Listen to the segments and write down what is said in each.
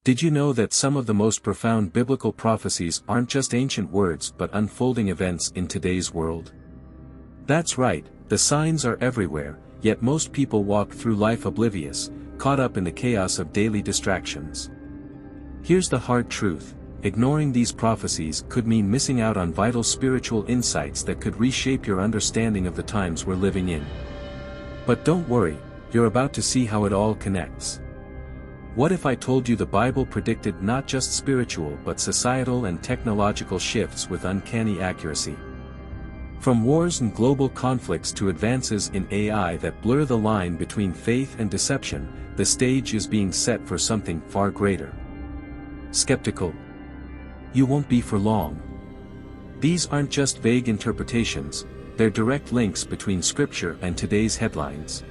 Did you know that some of the most profound biblical prophecies aren't just ancient words but unfolding events in today's world? That's right, the signs are everywhere, yet most people walk through life oblivious, caught up in the chaos of daily distractions. Here's the hard truth: ignoring these prophecies could mean missing out on vital spiritual insights that could reshape your understanding of the times we're living in. But don't worry, you're about to see how it all connects. What if I told you the Bible predicted not just spiritual but societal and technological shifts with uncanny accuracy? From wars and global conflicts to advances in AI that blur the line between faith and deception, the stage is being set for something far greater. Skeptical? You won't be for long. These aren't just vague interpretations, they're direct links between Scripture and today's headlines.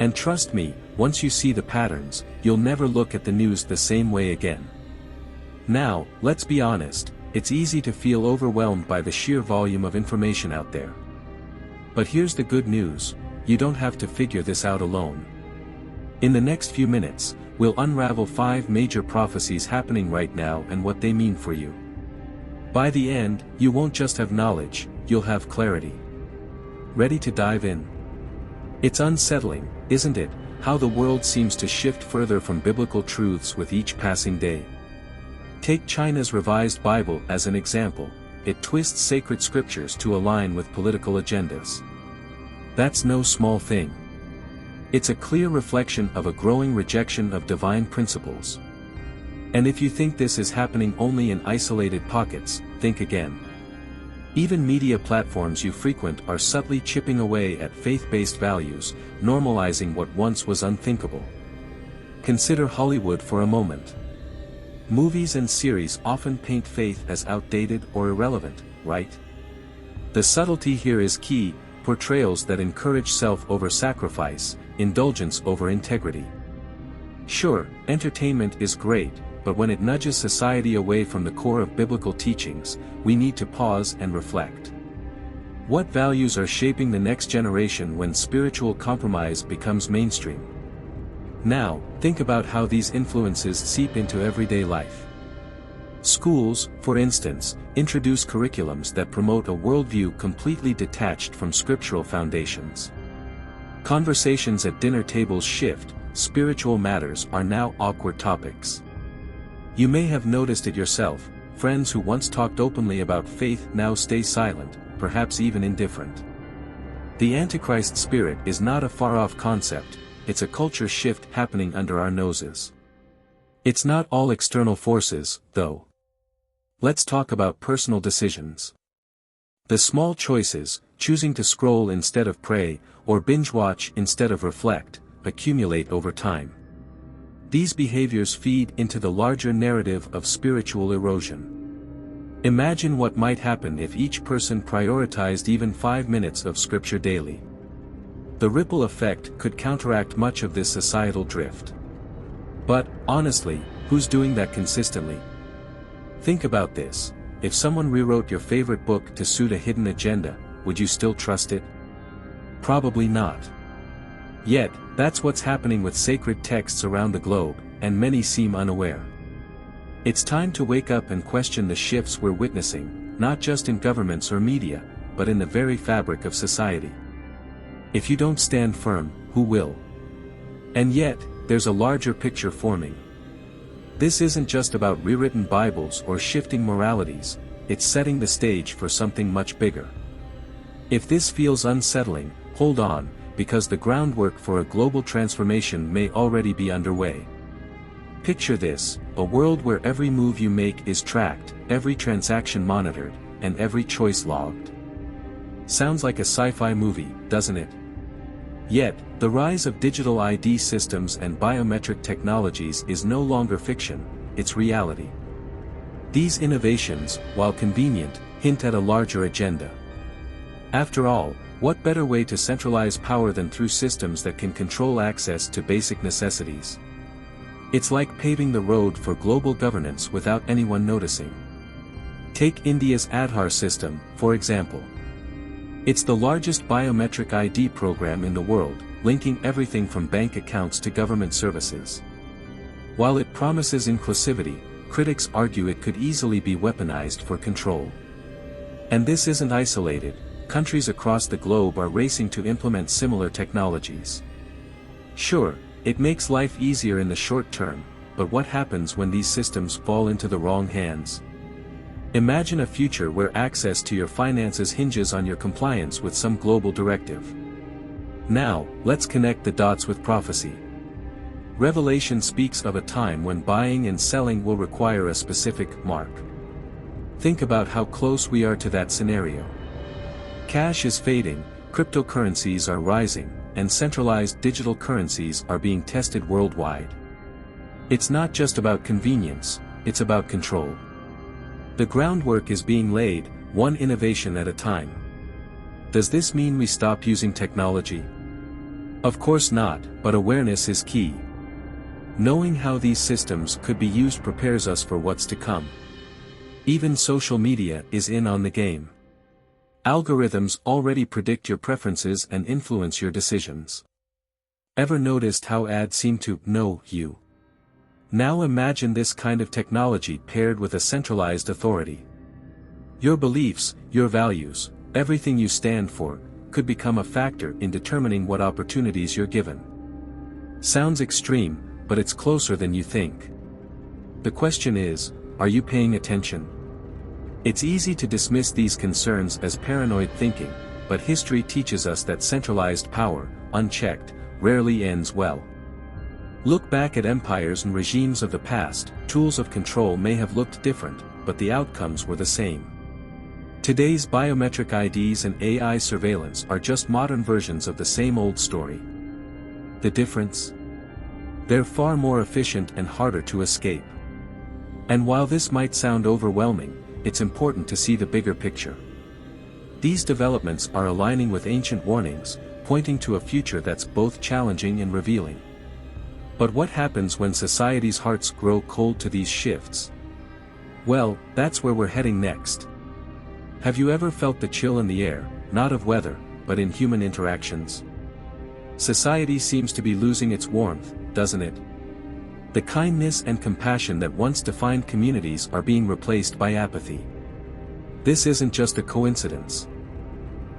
And trust me, once you see the patterns, you'll never look at the news the same way again. Now, let's be honest, it's easy to feel overwhelmed by the sheer volume of information out there. But here's the good news: you don't have to figure this out alone. In the next few minutes, we'll unravel 5 major prophecies happening right now and what they mean for you. By the end, you won't just have knowledge, you'll have clarity. Ready to dive in? It's unsettling, isn't it, how the world seems to shift further from biblical truths with each passing day. Take China's Revised Bible as an example. It twists sacred scriptures to align with political agendas. That's no small thing. It's a clear reflection of a growing rejection of divine principles. And if you think this is happening only in isolated pockets, think again. Even media platforms you frequent are subtly chipping away at faith-based values, normalizing what once was unthinkable. Consider Hollywood for a moment. Movies and series often paint faith as outdated or irrelevant, right? The subtlety here is key: portrayals that encourage self over sacrifice, indulgence over integrity. Sure, entertainment is great, but when it nudges society away from the core of biblical teachings, we need to pause and reflect. What values are shaping the next generation when spiritual compromise becomes mainstream? Now, think about how these influences seep into everyday life. Schools, for instance, introduce curriculums that promote a worldview completely detached from scriptural foundations. Conversations at dinner tables shift, spiritual matters are now awkward topics. You may have noticed it yourself: friends who once talked openly about faith now stay silent, perhaps even indifferent. The Antichrist spirit is not a far-off concept, it's a culture shift happening under our noses. It's not all external forces, though. Let's talk about personal decisions. The small choices, choosing to scroll instead of pray, or binge-watch instead of reflect, accumulate over time. These behaviors feed into the larger narrative of spiritual erosion. Imagine what might happen if each person prioritized even 5 minutes of scripture daily. The ripple effect could counteract much of this societal drift. But, honestly, who's doing that consistently? Think about this: if someone rewrote your favorite book to suit a hidden agenda, would you still trust it? Probably not. Yet, that's what's happening with sacred texts around the globe, and many seem unaware. It's time to wake up and question the shifts we're witnessing, not just in governments or media, but in the very fabric of society. If you don't stand firm, who will? And yet, there's a larger picture forming. This isn't just about rewritten Bibles or shifting moralities, it's setting the stage for something much bigger. If this feels unsettling, hold on, because the groundwork for a global transformation may already be underway. Picture this: a world where every move you make is tracked, every transaction monitored, and every choice logged. Sounds like a sci-fi movie, doesn't it? Yet, the rise of digital ID systems and biometric technologies is no longer fiction, it's reality. These innovations, while convenient, hint at a larger agenda. After all, what better way to centralize power than through systems that can control access to basic necessities? It's like paving the road for global governance without anyone noticing. Take India's Aadhaar system, for example. It's the largest biometric ID program in the world, linking everything from bank accounts to government services. While it promises inclusivity, critics argue it could easily be weaponized for control. And this isn't isolated. Countries across the globe are racing to implement similar technologies. Sure, it makes life easier in the short term, but what happens when these systems fall into the wrong hands? Imagine a future where access to your finances hinges on your compliance with some global directive. Now, let's connect the dots with prophecy. Revelation speaks of a time when buying and selling will require a specific mark. Think about how close we are to that scenario. Cash is fading, cryptocurrencies are rising, and centralized digital currencies are being tested worldwide. It's not just about convenience, it's about control. The groundwork is being laid, one innovation at a time. Does this mean we stop using technology? Of course not, but awareness is key. Knowing how these systems could be used prepares us for what's to come. Even social media is in on the game. Algorithms already predict your preferences and influence your decisions. Ever noticed how ads seem to know you? Now imagine this kind of technology paired with a centralized authority. Your beliefs, your values, everything you stand for, could become a factor in determining what opportunities you're given. Sounds extreme, but it's closer than you think. The question is, are you paying attention? It's easy to dismiss these concerns as paranoid thinking, but history teaches us that centralized power, unchecked, rarely ends well. Look back at empires and regimes of the past. Tools of control may have looked different, but the outcomes were the same. Today's biometric IDs and AI surveillance are just modern versions of the same old story. The difference? They're far more efficient and harder to escape. And while this might sound overwhelming, it's important to see the bigger picture. These developments are aligning with ancient warnings, pointing to a future that's both challenging and revealing. But what happens when society's hearts grow cold to these shifts? Well, that's where we're heading next. Have you ever felt the chill in the air, not of weather, but in human interactions? Society seems to be losing its warmth, doesn't it? The kindness and compassion that once defined communities are being replaced by apathy. This isn't just a coincidence.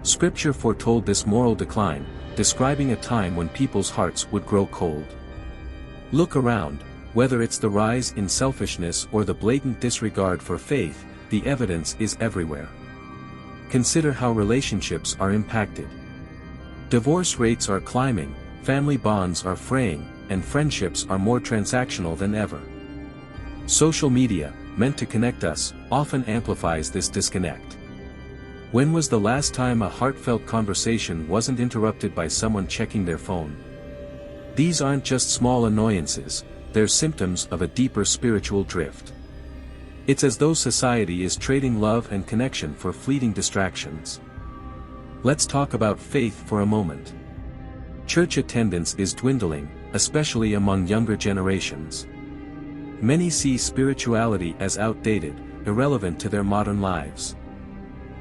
Scripture foretold this moral decline, describing a time when people's hearts would grow cold. Look around, whether it's the rise in selfishness or the blatant disregard for faith, the evidence is everywhere. Consider how relationships are impacted. Divorce rates are climbing, family bonds are fraying, and friendships are more transactional than ever. Social media, meant to connect us, often amplifies this disconnect. When was the last time a heartfelt conversation wasn't interrupted by someone checking their phone? These aren't just small annoyances, they're symptoms of a deeper spiritual drift. It's as though society is trading love and connection for fleeting distractions. Let's talk about faith for a moment. Church attendance is dwindling, especially among younger generations. Many see spirituality as outdated, irrelevant to their modern lives.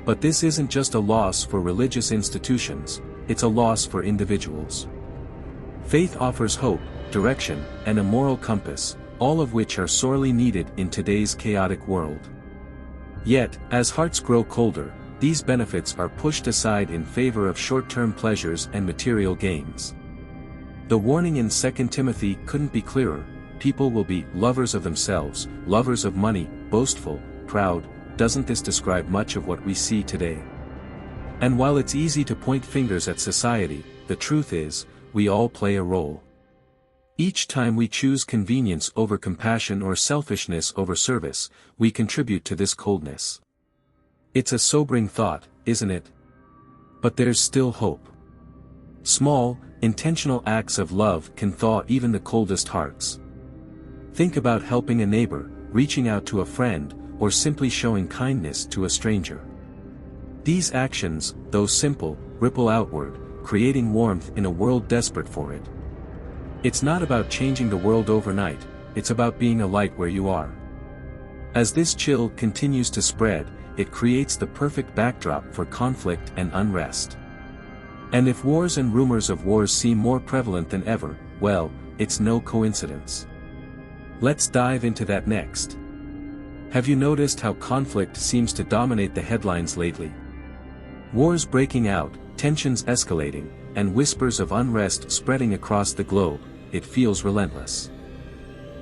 But this isn't just a loss for religious institutions, it's a loss for individuals. Faith offers hope, direction, and a moral compass, all of which are sorely needed in today's chaotic world. Yet, as hearts grow colder, these benefits are pushed aside in favor of short-term pleasures and material gains. The warning in 2 Timothy couldn't be clearer: people will be lovers of themselves, lovers of money, boastful, proud. Doesn't this describe much of what we see today? And while it's easy to point fingers at society, the truth is, we all play a role. Each time we choose convenience over compassion or selfishness over service, we contribute to this coldness. It's a sobering thought, isn't it? But there's still hope. Small, intentional acts of love can thaw even the coldest hearts. Think about helping a neighbor, reaching out to a friend, or simply showing kindness to a stranger. These actions, though simple, ripple outward, creating warmth in a world desperate for it. It's not about changing the world overnight, it's about being a light where you are. As this chill continues to spread, it creates the perfect backdrop for conflict and unrest. And if wars and rumors of wars seem more prevalent than ever, well, it's no coincidence. Let's dive into that next. Have you noticed how conflict seems to dominate the headlines lately? Wars breaking out, tensions escalating, and whispers of unrest spreading across the globe. It feels relentless.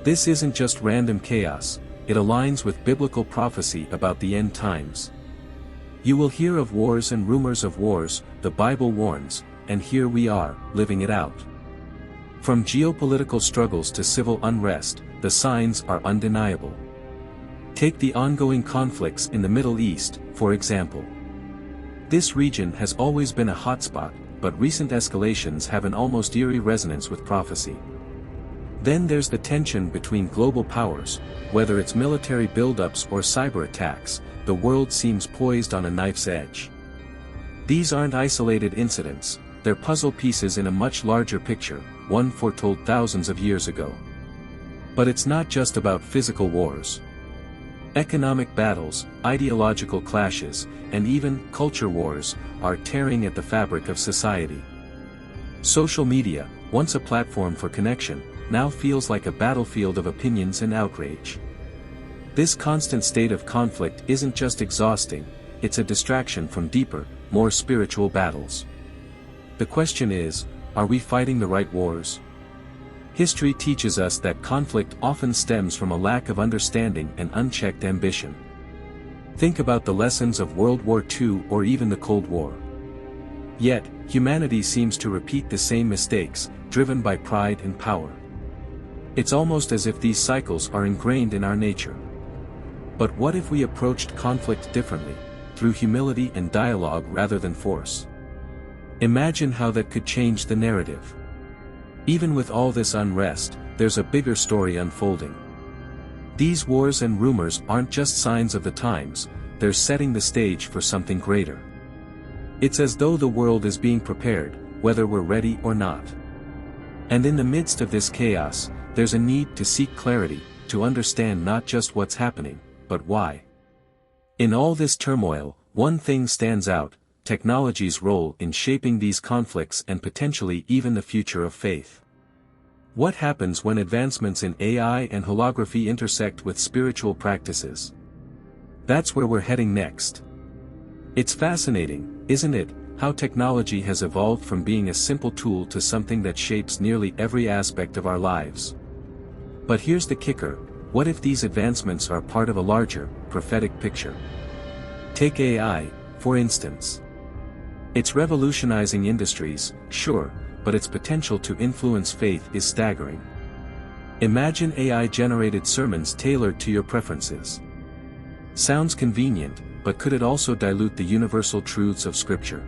This isn't just random chaos, it aligns with biblical prophecy about the end times. You will hear of wars and rumors of wars, the Bible warns, and here we are, living it out. From geopolitical struggles to civil unrest, the signs are undeniable. Take the ongoing conflicts in the Middle East, for example. This region has always been a hotspot, but recent escalations have an almost eerie resonance with prophecy. Then there's the tension between global powers, whether it's military buildups or cyber attacks, the world seems poised on a knife's edge. These aren't isolated incidents, they're puzzle pieces in a much larger picture, one foretold thousands of years ago. But it's not just about physical wars. Economic battles, ideological clashes, and even culture wars are tearing at the fabric of society. Social media, once a platform for connection, now feels like a battlefield of opinions and outrage. This constant state of conflict isn't just exhausting, it's a distraction from deeper, more spiritual battles. The question is, are we fighting the right wars? History teaches us that conflict often stems from a lack of understanding and unchecked ambition. Think about the lessons of World War II or even the Cold War. Yet, humanity seems to repeat the same mistakes, driven by pride and power. It's almost as if these cycles are ingrained in our nature. But what if we approached conflict differently, through humility and dialogue rather than force? Imagine how that could change the narrative. Even with all this unrest, there's a bigger story unfolding. These wars and rumors aren't just signs of the times, they're setting the stage for something greater. It's as though the world is being prepared, whether we're ready or not. And in the midst of this chaos, there's a need to seek clarity, to understand not just what's happening, but why. In all this turmoil, one thing stands out: technology's role in shaping these conflicts and potentially even the future of faith. What happens when advancements in AI and holography intersect with spiritual practices? That's where we're heading next. It's fascinating, isn't it, how technology has evolved from being a simple tool to something that shapes nearly every aspect of our lives. But here's the kicker: what if these advancements are part of a larger, prophetic picture? Take AI, for instance. It's revolutionizing industries, sure, but its potential to influence faith is staggering. Imagine AI-generated sermons tailored to your preferences. Sounds convenient, but could it also dilute the universal truths of Scripture?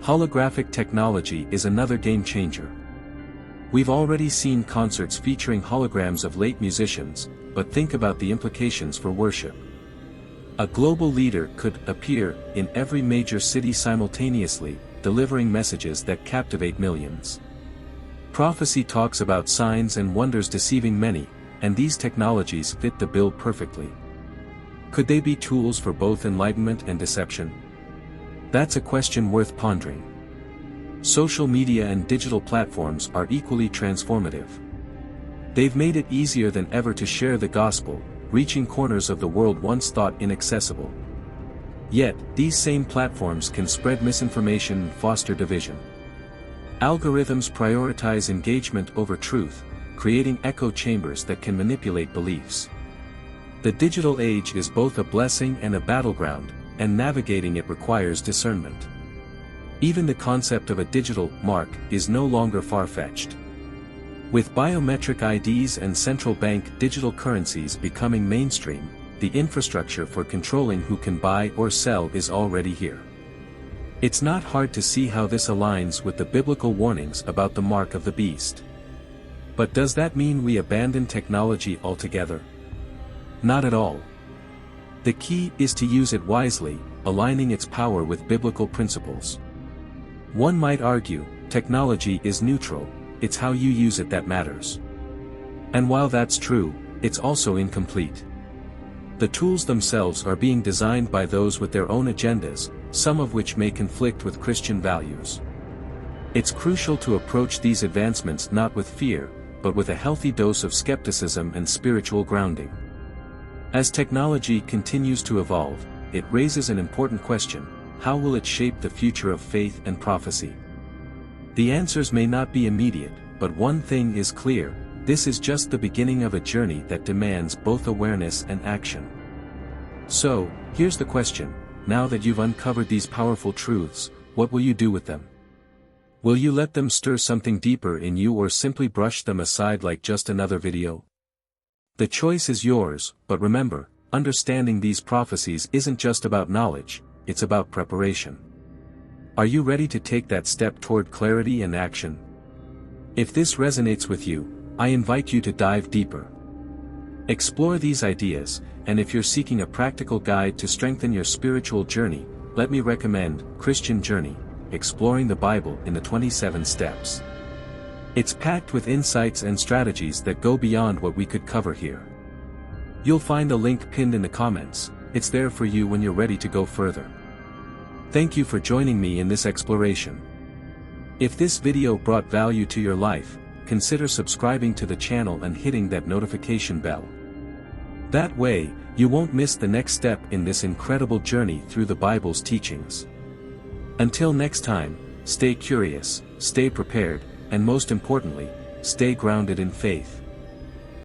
Holographic technology is another game-changer. We've already seen concerts featuring holograms of late musicians, but think about the implications for worship. A global leader could appear in every major city simultaneously, delivering messages that captivate millions. Prophecy talks about signs and wonders deceiving many, and these technologies fit the bill perfectly. Could they be tools for both enlightenment and deception? That's a question worth pondering. Social media and digital platforms are equally transformative. They've made it easier than ever to share the gospel, reaching corners of the world once thought inaccessible. Yet, these same platforms can spread misinformation and foster division. Algorithms prioritize engagement over truth, creating echo chambers that can manipulate beliefs. The digital age is both a blessing and a battleground, and navigating it requires discernment. Even the concept of a digital mark is no longer far-fetched. With biometric IDs and central bank digital currencies becoming mainstream, the infrastructure for controlling who can buy or sell is already here. It's not hard to see how this aligns with the biblical warnings about the mark of the beast. But does that mean we abandon technology altogether? Not at all. The key is to use it wisely, aligning its power with biblical principles. One might argue, technology is neutral, it's how you use it that matters. And while that's true, it's also incomplete. The tools themselves are being designed by those with their own agendas, some of which may conflict with Christian values. It's crucial to approach these advancements not with fear, but with a healthy dose of skepticism and spiritual grounding. As technology continues to evolve, it raises an important question: how will it shape the future of faith and prophecy? The answers may not be immediate, but one thing is clear: this is just the beginning of a journey that demands both awareness and action. So, here's the question: now that you've uncovered these powerful truths, what will you do with them? Will you let them stir something deeper in you, or simply brush them aside like just another video? The choice is yours, but remember, understanding these prophecies isn't just about knowledge, it's about preparation. Are you ready to take that step toward clarity and action? If this resonates with you, I invite you to dive deeper. Explore these ideas, and if you're seeking a practical guide to strengthen your spiritual journey, let me recommend Christian Journey: Exploring the Bible in the 27 Steps. It's packed with insights and strategies that go beyond what we could cover here. You'll find the link pinned in the comments. It's there for you when you're ready to go further. Thank you for joining me in this exploration. If this video brought value to your life, consider subscribing to the channel and hitting that notification bell. That way, you won't miss the next step in this incredible journey through the Bible's teachings. Until next time, stay curious, stay prepared, and most importantly, stay grounded in faith.